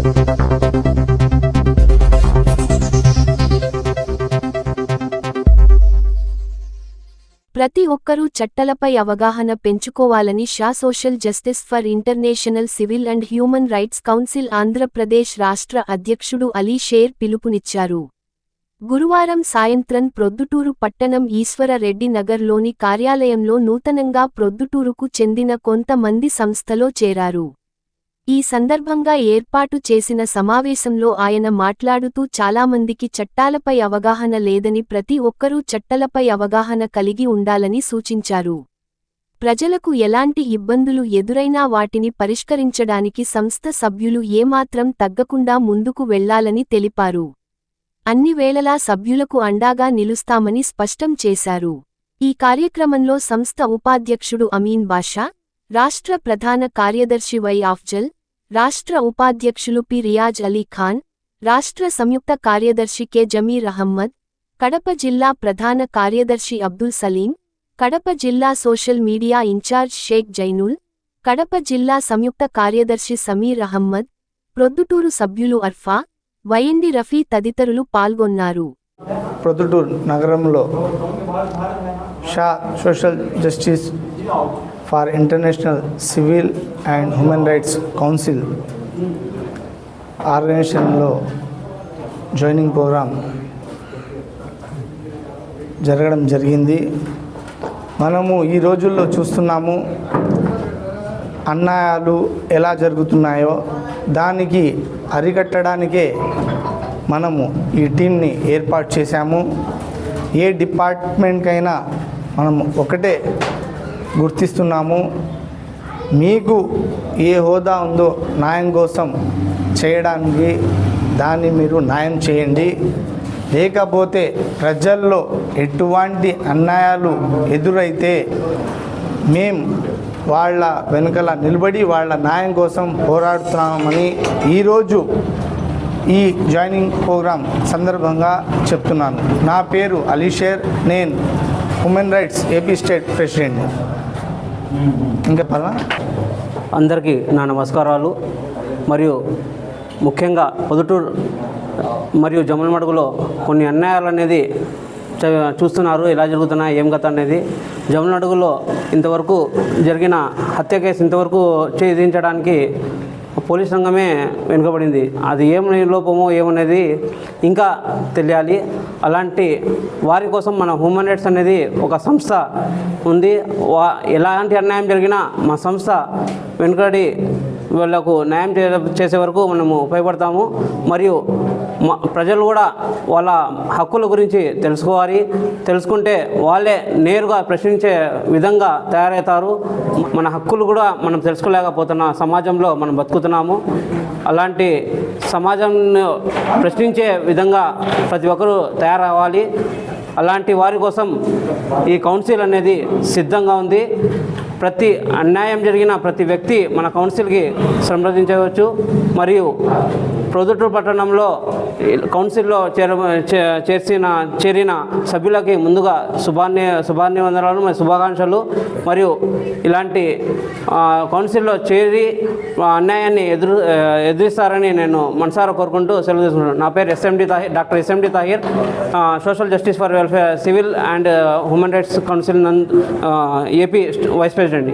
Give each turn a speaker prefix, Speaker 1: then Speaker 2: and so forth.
Speaker 1: ప్రతి ఒక్కరూ చట్టాలపై అవగాహన పెంచుకోవాలని Shah social justice for international civil and human rights council Andhra Pradesh రాష్ట్ర అధ్యక్షుడు అలీ షేర్ పిలుపునిచ్చారు. గురువారం సాయంత్రం ప్రొద్దుటూరు పట్టణం ఈశ్వర రెడ్డి నగర్లోని కార్యాలయంలో నూతనంగా ప్రొద్దుటూరుకు చెందిన కొంతమంది సంస్థలో చేరారు. ఈ సందర్భంగా ఏర్పాటు చేసిన సమావేశంలో ఆయన మాట్లాడుతూ చాలామందికి చట్టాలపై అవగాహన లేదని ప్రతి ఒక్కరూ చట్టాలపై అవగాహన కలిగి ఉండాలని సూచించారు. ప్రజలకు ఎలాంటి ఇబ్బందులు ఎదురైనా వాటిని పరిష్కరించడానికి సంస్థ సభ్యులు ఏమాత్రం తగ్గకుండా ముందుకు వెళ్లాలని తెలిపారు. అన్ని వేళలా సభ్యులకు అండాగా నిలుస్తామని స్పష్టం చేశారు. ఈ కార్యక్రమంలో సంస్థ ఉపాధ్యక్షుడు అమీన్ బాషా, రాష్ట్ర ప్రధాన కార్యదర్శి వై అఫ్జల్, రాష్ట్ర ఉపాధ్యక్షులు పి రియాజ్ అలీ ఖాన్, రాష్ట్ర సంయుక్త కార్యదర్శి కె జమీర్ అహ్మద్, కడప జిల్లా ప్రధాన కార్యదర్శి అబ్దుల్ సలీం, కడప జిల్లా social media incharge Sheikh Zainul, Kadapa జిల్లా సంయుక్త కార్యదర్శి సమీర్ అహ్మద్, ప్రొద్దుటూరు సభ్యులు అర్ఫా, వైఎండి రఫీ తదితరులు పాల్గొన్నారు.
Speaker 2: ప్రొద్దుటూరు నగరంలో షా social justice for international civil and human rights council ఆర్గనైజేషన్లో జాయినింగ్ ప్రోగ్రాం జరగడం జరిగింది. మనము ఈ రోజుల్లో చూస్తున్నాము అన్యాయాలు ఎలా జరుగుతున్నాయో దానికి అరికట్టడానికే మనము ఈ టీంని ఏర్పాటు చేశాము. ఏ డిపార్ట్మెంట్కైనా మనము ఒకటే గుర్తిస్తున్నాము, మీకు ఏ హోదా ఉందో న్యాయం కోసం చేయడానికి దాన్ని మీరు న్యాయం చేయండి. లేకపోతే ప్రజల్లో ఎటువంటి అన్యాయాలు ఎదురైతే మేం వాళ్ళ వెనుకల నిలబడి వాళ్ళ న్యాయం కోసం పోరాడుతున్నామని ఈరోజు ఈ జాయినింగ్ ప్రోగ్రాం సందర్భంగా చెప్తున్నాను. నా పేరు అలీ షేర్, నేను human rights AP state president. ఇంకా
Speaker 3: అందరికీ నా నమస్కారాలు. మరియు ముఖ్యంగా పొద్దుటూరు మరియు జమ్మలమడుగులో కొన్ని అన్యాయాలు అనేది చూస్తున్నారు. ఎలా జరుగుతున్నాయి ఏం కథ అనేది. జమ్మలమడుగులో ఇంతవరకు జరిగిన హత్య కేసు ఇంతవరకు ఛేదించడానికి పోలీస్ రంగమే వెనుకబడింది. అది ఏమని లోపమో ఏమనేది ఇంకా తెలియాలి. అలాంటి వారి కోసం మన హ్యూమన్ రైట్స్ అనేది ఒక సంస్థ ఉంది. ఎలాంటి అన్యాయం జరిగినా మా సంస్థ వెనుకబడి వీళ్లకు న్యాయం చేసే వరకు మనము ఉపయోగపడతాము. మరియు ప్రజలు కూడా వాళ్ళ హక్కుల గురించి తెలుసుకోవాలి. తెలుసుకుంటే వాళ్ళే నేరుగా ప్రశ్నించే విధంగా తయారవుతారు. మన హక్కులు కూడా మనం తెలుసుకోలేకపోతున్న సమాజంలో మనం బతుకుతున్నాము. అలాంటి సమాజంను ప్రశ్నించే విధంగా ప్రతి ఒక్కరూ తయారవ్వాలి. అలాంటి వారి కోసం ఈ కౌన్సిల్ అనేది సిద్ధంగా ఉంది. ప్రతి అన్యాయం జరిగిన ప్రతి వ్యక్తి మన కౌన్సిల్కి సంప్రదించవచ్చు. మరియు ప్రొద్దుటూరు పట్టణంలో కౌన్సిల్లో చేరిన సభ్యులకి ముందుగా శుభాభివందనాలు మరియు శుభాకాంక్షలు. మరియు ఇలాంటి కౌన్సిల్లో చేరి అన్యాయాన్ని ఎదురిస్తారని నేను మనసారా కోరుకుంటూ సెలవు తీసుకుంటున్నాను. నా పేరు doctor SMD Tahir, social justice for welfare civil and human rights council AP vice president.